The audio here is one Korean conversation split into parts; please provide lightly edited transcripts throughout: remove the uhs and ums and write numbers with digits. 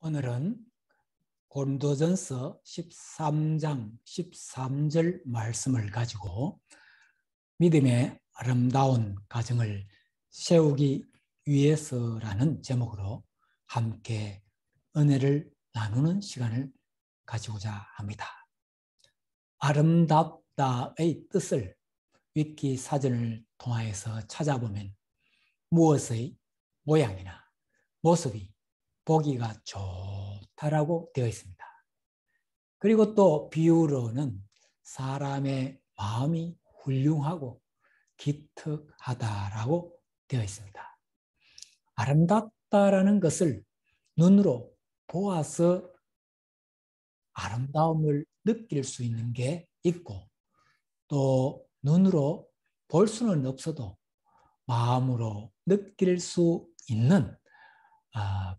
오늘은 고린도전서 13장 13절 말씀을 가지고 믿음의 아름다운 가정을 세우기 위해서라는 제목으로 함께 은혜를 나누는 시간을 가지고자 합니다. 아름답다의 뜻을 위키 사전을 통하여서 찾아보면 무엇의 모양이나 모습이 보기가 좋다라고 되어 있습니다. 그리고 또 비유로는 사람의 마음이 훌륭하고 기특하다라고 되어 있습니다. 아름답다라는 것을 눈으로 보아서 아름다움을 느낄 수 있는 게 있고, 또 눈으로 볼 수는 없어도 마음으로 느낄 수 있는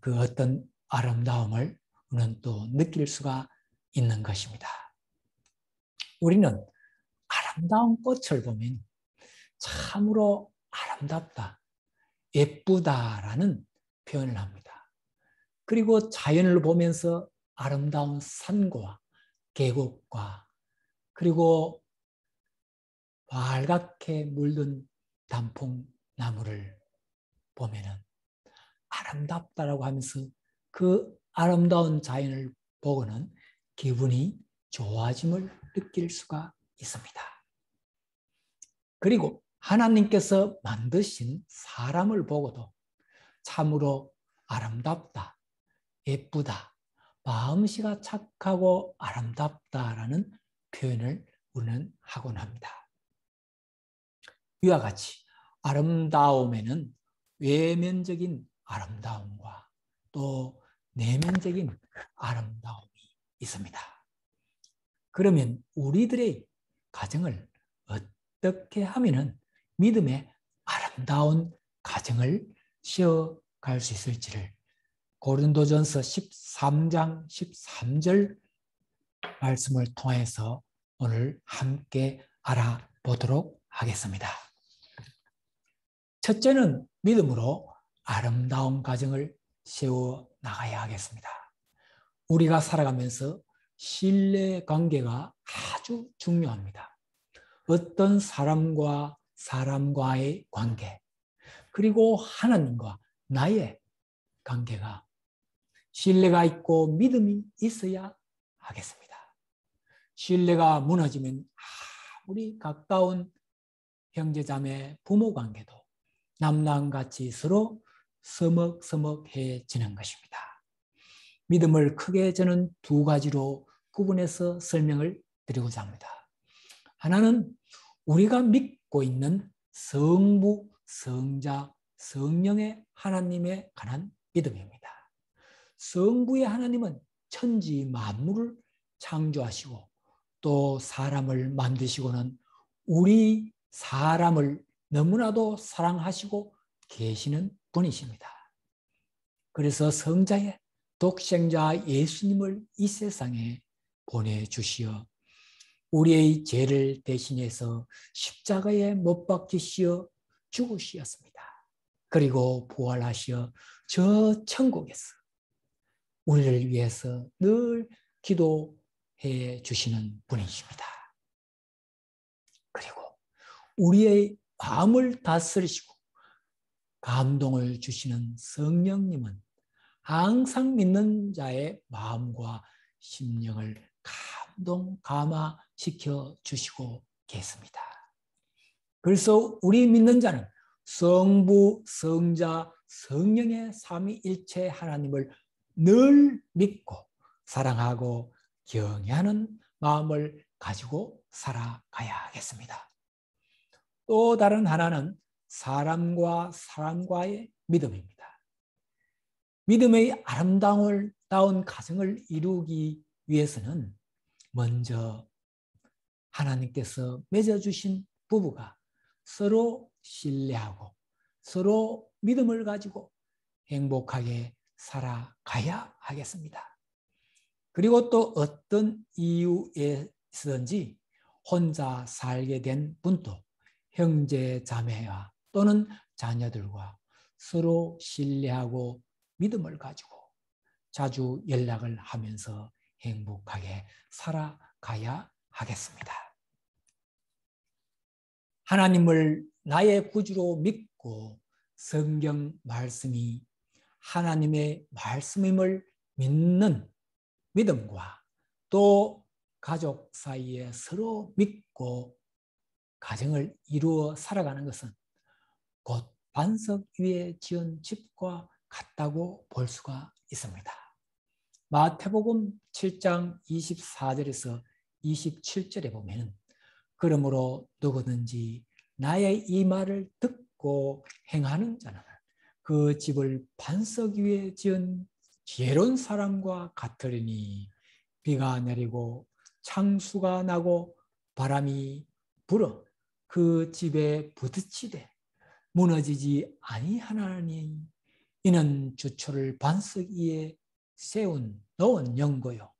그 어떤 아름다움을 우리는 또 느낄 수가 있는 것입니다. 우리는 아름다운 꽃을 보면 참으로 아름답다, 예쁘다라는 표현을 합니다. 그리고 자연을 보면서 아름다운 산과 계곡과 그리고 빨갛게 물든 단풍나무를 보면은 아름답다라고 하면서 그 아름다운 자연을 보고는 기분이 좋아짐을 느낄 수가 있습니다. 그리고 하나님께서 만드신 사람을 보고도 참으로 아름답다, 예쁘다, 마음씨가 착하고 아름답다라는 표현을 우리는 하곤 합니다. 이와 같이 아름다움에는 외면적인 아름다움과 또 내면적인 아름다움이 있습니다. 그러면 우리들의 가정을 어떻게 하면은 믿음의 아름다운 가정을 세워갈 수 있을지를 고린도전서 13장 13절 말씀을 통해서 오늘 함께 알아보도록 하겠습니다. 첫째는 믿음으로 아름다운 가정을 세워 나가야 하겠습니다. 우리가 살아가면서 신뢰 관계가 아주 중요합니다. 어떤 사람과 사람과의 관계, 그리고 하나님과 나의 관계가 신뢰가 있고 믿음이 있어야 하겠습니다. 신뢰가 무너지면 아무리 가까운 형제자매 부모 관계도 남남같이 서로 서먹서먹해지는 것입니다. 믿음을 크게 저는 두 가지로 구분해서 설명을 드리고자 합니다. 하나는 우리가 믿고 있는 성부, 성자, 성령의 하나님에 관한 믿음입니다. 성부의 하나님은 천지 만물을 창조하시고 또 사람을 만드시고는 우리 사람을 너무나도 사랑하시고 계시는 분이십니다. 그래서 성자의 독생자 예수님을 이 세상에 보내주시어 우리의 죄를 대신해서 십자가에 못 박히시어 죽으시었습니다. 그리고 부활하시어 저 천국에서 우리를 위해서 늘 기도해 주시는 분이십니다. 그리고 우리의 마음을 다스리시고 감동을 주시는 성령님은 항상 믿는 자의 마음과 심령을 감동감화시켜 주시고 계십니다. 그래서 우리 믿는 자는 성부, 성자, 성령의 삼위일체 하나님을 늘 믿고 사랑하고 경외하는 마음을 가지고 살아가야 하겠습니다. 또 다른 하나는 사람과 사람과의 믿음입니다. 믿음의 아름다운 가정을 이루기 위해서는 먼저 하나님께서 맺어주신 부부가 서로 신뢰하고 서로 믿음을 가지고 행복하게 살아가야 하겠습니다. 그리고 또 어떤 이유에서든지 혼자 살게 된 분도 형제 자매와 또는 자녀들과 서로 신뢰하고 믿음을 가지고 자주 연락을 하면서 행복하게 살아가야 하겠습니다. 하나님을 나의 구주로 믿고 성경 말씀이 하나님의 말씀임을 믿는 믿음과 또 가족 사이에 서로 믿고 가정을 이루어 살아가는 것은 곧 반석 위에 지은 집과 같다고 볼 수가 있습니다. 마태복음 7장 24절에서 27절에 보면 그러므로 누구든지 나의 이 말을 듣고 행하는 자는 그 집을 반석 위에 지은 지혜로운 사람과 같으리니 비가 내리고 창수가 나고 바람이 불어 그 집에 부딪히되 무너지지 아니하나니 이는 주초를 반석 위에 넣은 연고요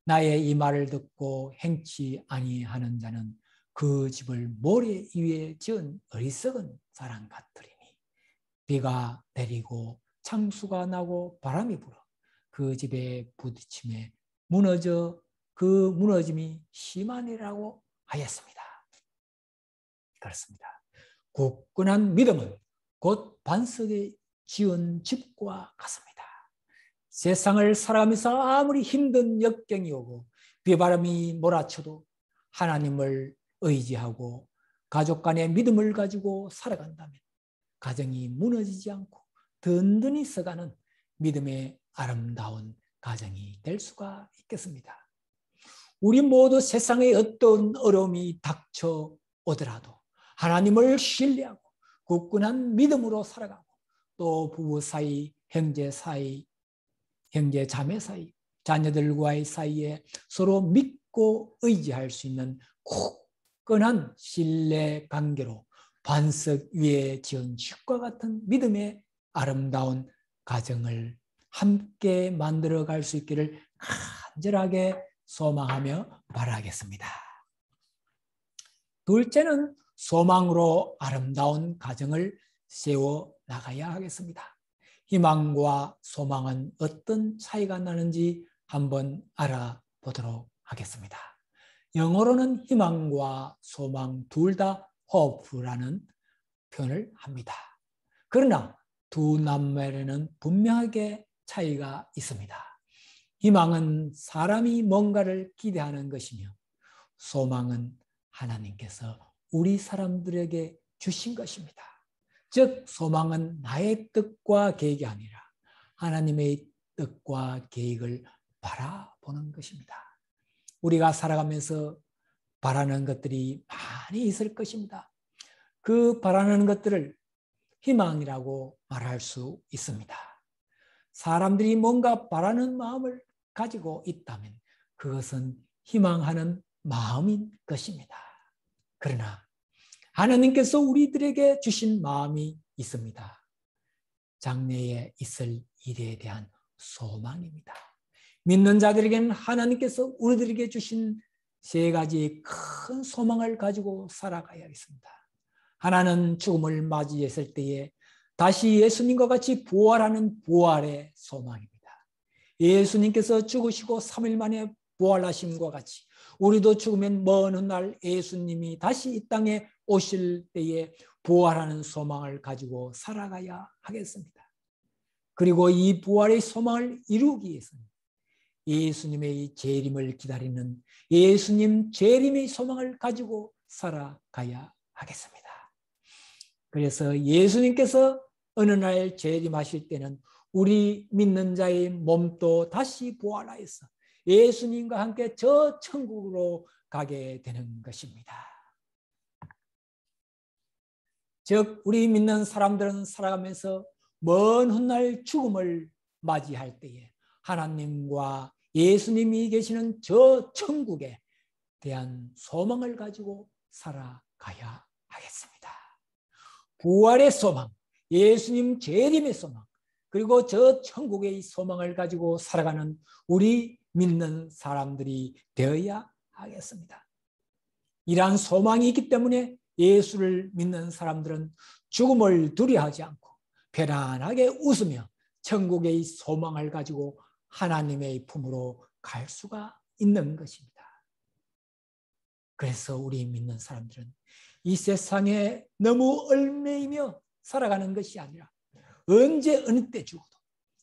나의 이 말을 듣고 행치 아니하는 자는 그 집을 모래 위에 지은 어리석은 사람 같으리니 비가 내리고 창수가 나고 바람이 불어 그 집에 부딪힘에 무너져 그 무너짐이 심하니라고 하였습니다. 그렇습니다. 굳건한 믿음은 곧 반석에 지은 집과 같습니다. 세상을 살아가면서 아무리 힘든 역경이 오고 비바람이 몰아쳐도 하나님을 의지하고 가족 간의 믿음을 가지고 살아간다면 가정이 무너지지 않고 든든히 서가는 믿음의 아름다운 가정이 될 수가 있겠습니다. 우리 모두 세상에 어떤 어려움이 닥쳐오더라도 하나님을 신뢰하고 굳건한 믿음으로 살아가고 또 부부 사이, 형제 사이, 형제 자매 사이, 자녀들과의 사이에 서로 믿고 의지할 수 있는 굳건한 신뢰 관계로 반석 위에 지은 집과 같은 믿음의 아름다운 가정을 함께 만들어갈 수 있기를 간절하게 소망하며 바라겠습니다. 둘째는 소망으로 아름다운 가정을 세워 나가야 하겠습니다. 희망과 소망은 어떤 차이가 나는지 한번 알아보도록 하겠습니다. 영어로는 희망과 소망 둘 다 hope라는 표현을 합니다. 그러나 두 남매에는 분명하게 차이가 있습니다. 희망은 사람이 뭔가를 기대하는 것이며 소망은 하나님께서 우리 사람들에게 주신 것입니다. 즉 소망은 나의 뜻과 계획이 아니라 하나님의 뜻과 계획을 바라보는 것입니다. 우리가 살아가면서 바라는 것들이 많이 있을 것입니다. 그 바라는 것들을 희망이라고 말할 수 있습니다. 사람들이 뭔가 바라는 마음을 가지고 있다면 그것은 희망하는 마음인 것입니다. 그러나 하나님께서 우리들에게 주신 마음이 있습니다. 장래에 있을 일에 대한 소망입니다. 믿는 자들에게는 하나님께서 우리들에게 주신 세 가지의 큰 소망을 가지고 살아가야겠습니다. 하나는 죽음을 맞이했을 때에 다시 예수님과 같이 부활하는 부활의 소망입니다. 예수님께서 죽으시고 3일 만에 부활하심과 같이 우리도 죽으면 먼 훗날 예수님이 다시 이 땅에 오실 때에 부활하는 소망을 가지고 살아가야 하겠습니다. 그리고 이 부활의 소망을 이루기 위해서는 예수님의 재림을 기다리는 예수님 재림의 소망을 가지고 살아가야 하겠습니다. 그래서 예수님께서 어느 날 재림하실 때는 우리 믿는 자의 몸도 다시 부활하여서 예수님과 함께 저 천국으로 가게 되는 것입니다. 즉 우리 믿는 사람들은 살아가면서 먼 훗날 죽음을 맞이할 때에 하나님과 예수님이 계시는 저 천국에 대한 소망을 가지고 살아가야 하겠습니다. 부활의 소망, 예수님 재림의 소망, 그리고 저 천국의 소망을 가지고 살아가는 우리 믿는 사람들이 되어야 하겠습니다. 이러한 소망이 있기 때문에 예수를 믿는 사람들은 죽음을 두려워하지 않고 편안하게 웃으며 천국의 소망을 가지고 하나님의 품으로 갈 수가 있는 것입니다. 그래서 우리 믿는 사람들은 이 세상에 너무 얽매이며 살아가는 것이 아니라 언제 어느 때 죽어도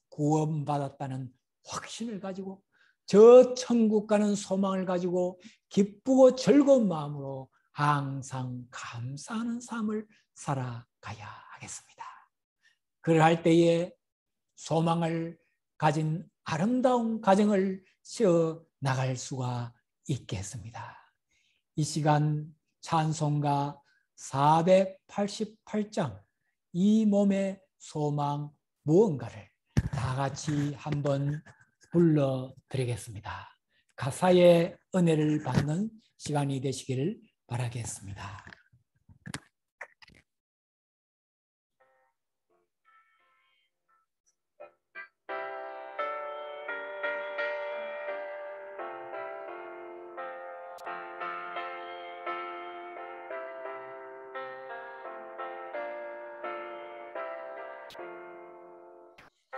구원받았다는 확신을 가지고 저 천국 가는 소망을 가지고 기쁘고 즐거운 마음으로 항상 감사하는 삶을 살아가야 하겠습니다. 그럴 때에 소망을 가진 아름다운 가정을 세워 나갈 수가 있겠습니다. 이 시간 찬송가 488장 이 몸의 소망 무언가를 다 같이 한번 불러드리겠습니다. 가사의 은혜를 받는 시간이 되시기를 바라겠습니다.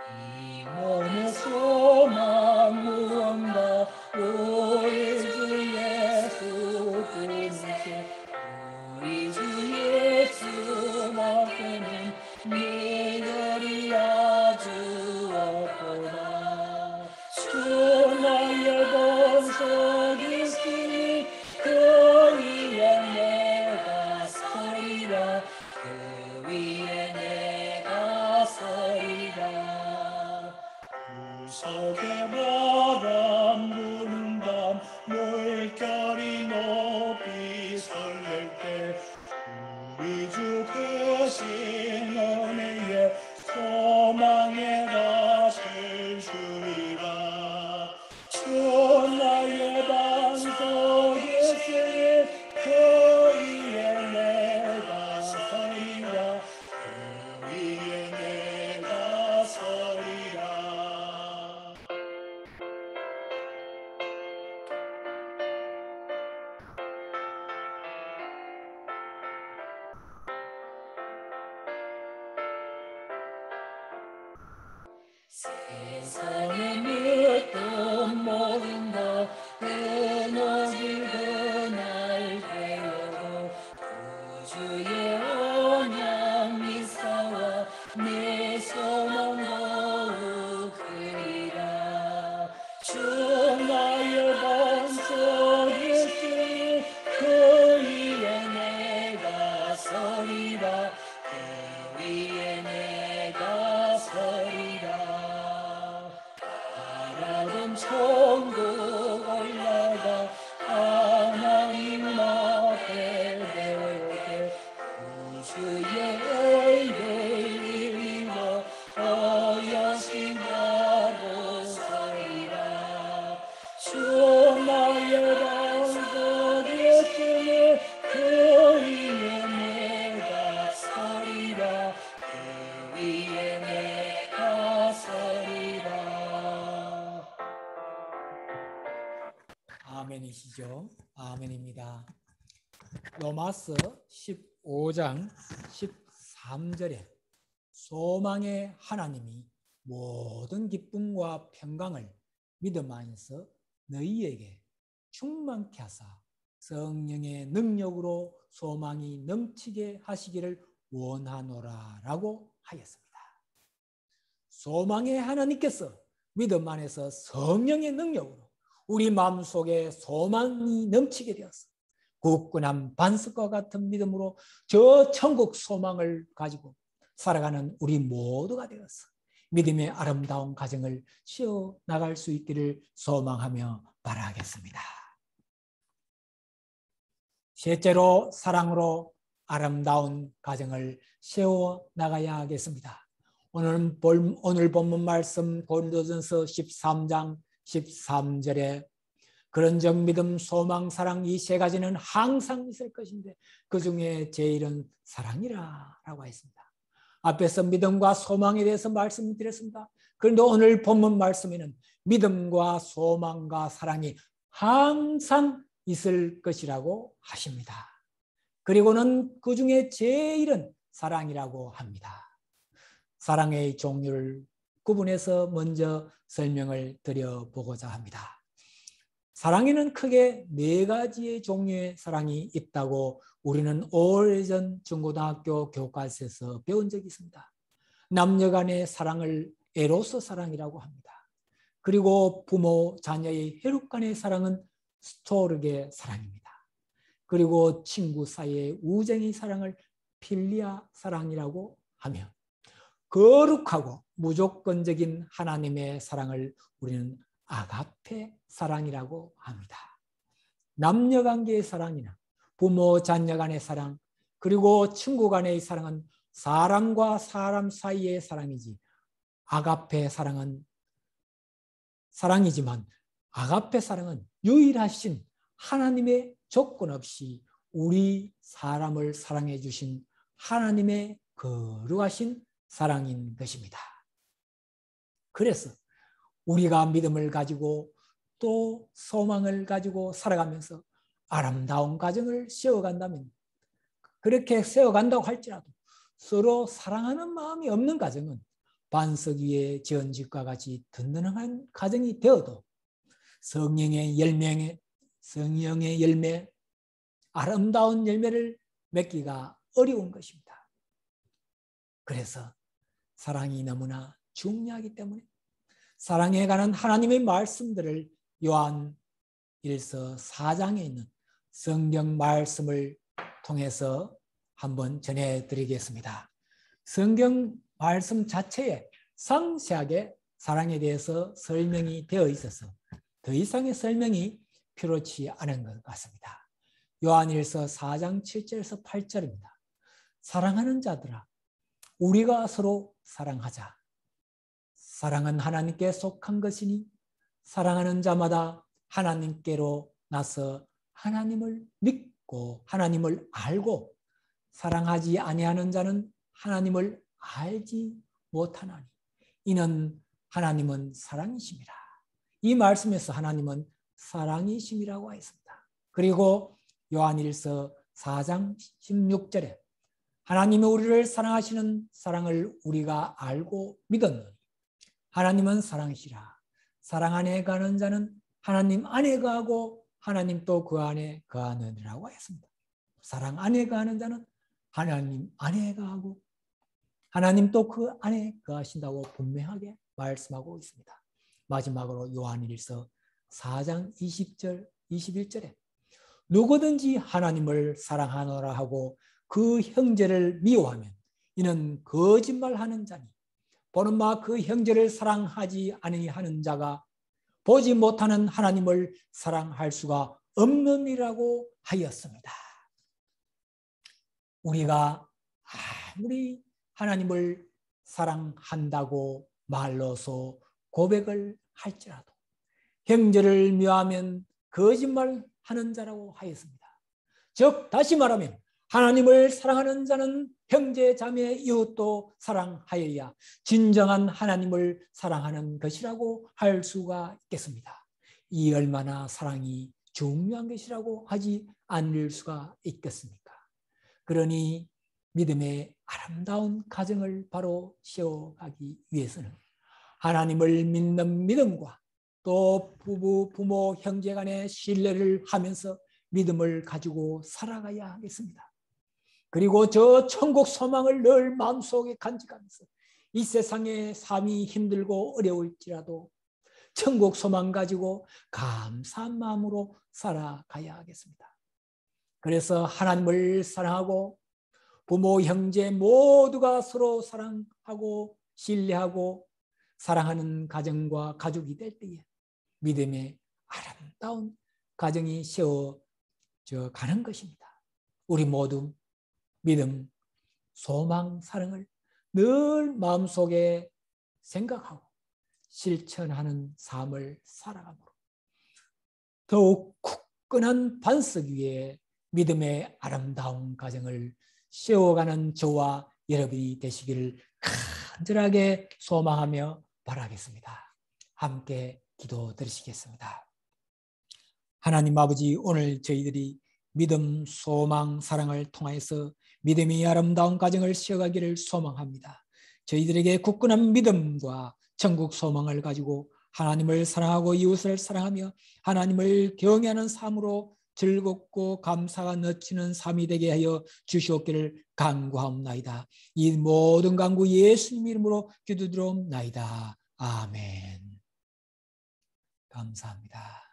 이 몸의 소망 무언가 우리 주 예수 그리스도 우리 주 예수 앞에는 미련이 아주 없구나. 주 나의 본속이 있으니 그 위에 내가 서리라. 그 위에 내가 서리라. 구석의 바람 부는 밤 물결이 높이 설렐 때 우리 주 크신 은혜에 소망의 밭을 주리라. 주 나의 반석에 있으니 그 위에 내가 서리라. 그 위에 내가 서리라. 세상의 묻도 모른다 무너질 그날 되어도 구주의 언약 미사와 내 소망 더욱 크리라. 주 나의 반석이 있으니 그 위에 내가 서리라. 그 위에 내가 서리라. 바라던 천국 올라가 하나님 앞에 배우되 구주의 의를 입어 어여신 자로 서리라. 주 나의 반석이 있으니 그 위에 내가 서리라. 그 위에 내가 서리라. 아멘이시죠? 아멘입니다. 로마서 15장 13절에 소망의 하나님이 모든 기쁨과 평강을 믿음 안에서 너희에게 충만케 하사 성령의 능력으로 소망이 넘치게 하시기를 원하노라 라고 하였습니다. 소망의 하나님께서 믿음 안에서 성령의 능력으로 우리 마음속에 소망이 넘치게 되었어 굳건한 반석과 같은 믿음으로 저 천국 소망을 가지고 살아가는 우리 모두가 되었어 믿음의 아름다운 가정을 세워나갈 수 있기를 소망하며 바라겠습니다. 셋째로 사랑으로 아름다운 가정을 세워나가야 하겠습니다. 오늘 본문 말씀 고린도전서 13장 13절에 그런즉 믿음, 소망, 사랑 이 세 가지는 항상 있을 것인데 그 중에 제일은 사랑이라 라고 했습니다. 앞에서 믿음과 소망에 대해서 말씀드렸습니다. 그런데 오늘 본문 말씀에는 믿음과 소망과 사랑이 항상 있을 것이라고 하십니다. 그리고는 그 중에 제일은 사랑이라고 합니다. 사랑의 종류를 구분해서 먼저 설명을 드려보고자 합니다. 사랑에는 크게 4가지의 종류의 사랑이 있다고 우리는 오래전 중고등학교 교과서에서 배운 적이 있습니다. 남녀 간의 사랑을 에로스 사랑이라고 합니다. 그리고 부모, 자녀의 혈육 간의 사랑은 스토르게 사랑입니다. 그리고 친구 사이의 우정의 사랑을 필리아 사랑이라고 하며 거룩하고 무조건적인 하나님의 사랑을 우리는 아가페 사랑이라고 합니다. 남녀관계의 사랑이나 부모, 자녀 간의 사랑, 그리고 친구 간의 사랑은 사람과 사람 사이의 사랑이지 아가페 사랑은 사랑이지만 아가페 사랑은 유일하신 하나님의 조건 없이 우리 사람을 사랑해 주신 하나님의 거룩하신 사랑인 것입니다. 그래서 우리가 믿음을 가지고 또 소망을 가지고 살아가면서 아름다운 가정을 세워간다면 그렇게 세워간다고 할지라도 서로 사랑하는 마음이 없는 가정은 반석 위에 지은 집과 같이 든든한 가정이 되어도 성령의 열매, 아름다운 열매를 맺기가 어려운 것입니다. 그래서 사랑이 너무나 중요하기 때문에 사랑에 관한 하나님의 말씀들을 요한 1서 4장에 있는 성경 말씀을 통해서 한번 전해드리겠습니다. 성경 말씀 자체에 상세하게 사랑에 대해서 설명이 되어 있어서 더 이상의 설명이 필요치 않은 것 같습니다. 요한일서 4장 7절에서 8절입니다. 사랑하는 자들아, 우리가 서로 사랑하자. 사랑은 하나님께 속한 것이니 사랑하는 자마다 하나님께로 나서 하나님을 믿고 하나님을 알고 사랑하지 아니하는 자는 하나님을 알지 못하나니 이는 하나님은 사랑이심이라. 이 말씀에서 하나님은 사랑이심이라고 했습니다. 그리고 요한일서 4장 16절에 하나님이 우리를 사랑하시는 사랑을 우리가 알고 믿었느니 하나님은 사랑이시라. 사랑 안에 가는 자는 하나님 안에 거하고 하나님 또 그 안에 거하느니라고 했습니다. 사랑 안에 거하는 자는 하나님 안에 거하고 하나님 또 그 안에 거하신다고 분명하게 말씀하고 있습니다. 마지막으로 요한일서 4장 20절, 21절에 누구든지 하나님을 사랑하노라 하고 그 형제를 미워하면 이는 거짓말하는 자니 보는 바 그 형제를 사랑하지 아니하는 자가 보지 못하는 하나님을 사랑할 수가 없느니라고 하였습니다. 우리가 아무리 하나님을 사랑한다고 말로서 고백을 할지라도 형제를 미워하면 거짓말하는 자라고 하였습니다. 즉 다시 말하면 하나님을 사랑하는 자는 형제, 자매, 이웃도 사랑하여야 진정한 하나님을 사랑하는 것이라고 할 수가 있겠습니다. 이 얼마나 사랑이 중요한 것이라고 하지 않을 수가 있겠습니까? 그러니 믿음의 아름다운 가정을 바로 세워가기 위해서는 하나님을 믿는 믿음과 또 부모, 형제 간의 신뢰를 하면서 믿음을 가지고 살아가야 하겠습니다. 그리고 저 천국 소망을 늘 마음속에 간직하면서 이 세상의 삶이 힘들고 어려울지라도 천국 소망 가지고 감사한 마음으로 살아가야 하겠습니다. 그래서 하나님을 사랑하고 부모, 형제 모두가 서로 사랑하고 신뢰하고 사랑하는 가정과 가족이 될 때에 믿음의 아름다운 가정이 세워져 가는 것입니다. 우리 모두 믿음, 소망, 사랑을 늘 마음속에 생각하고 실천하는 삶을 살아가므로 더욱 굳건한 반석 위에 믿음의 아름다운 가정을 세워가는 저와 여러분이 되시기를 간절하게 소망하며 바라겠습니다. 함께 기도드리시겠습니다. 하나님 아버지, 오늘 저희들이 믿음, 소망, 사랑을 통하여서 믿음이 아름다운 가정을 세워가기를 소망합니다. 저희들에게 굳건한 믿음과 천국 소망을 가지고 하나님을 사랑하고 이웃을 사랑하며 하나님을 경외하는 삶으로 즐겁고 감사가 넘치는 삶이 되게 하여 주시옵기를 간구하옵나이다. 이 모든 간구 예수님 이름으로 기도드리옵나이다. 아멘. 감사합니다.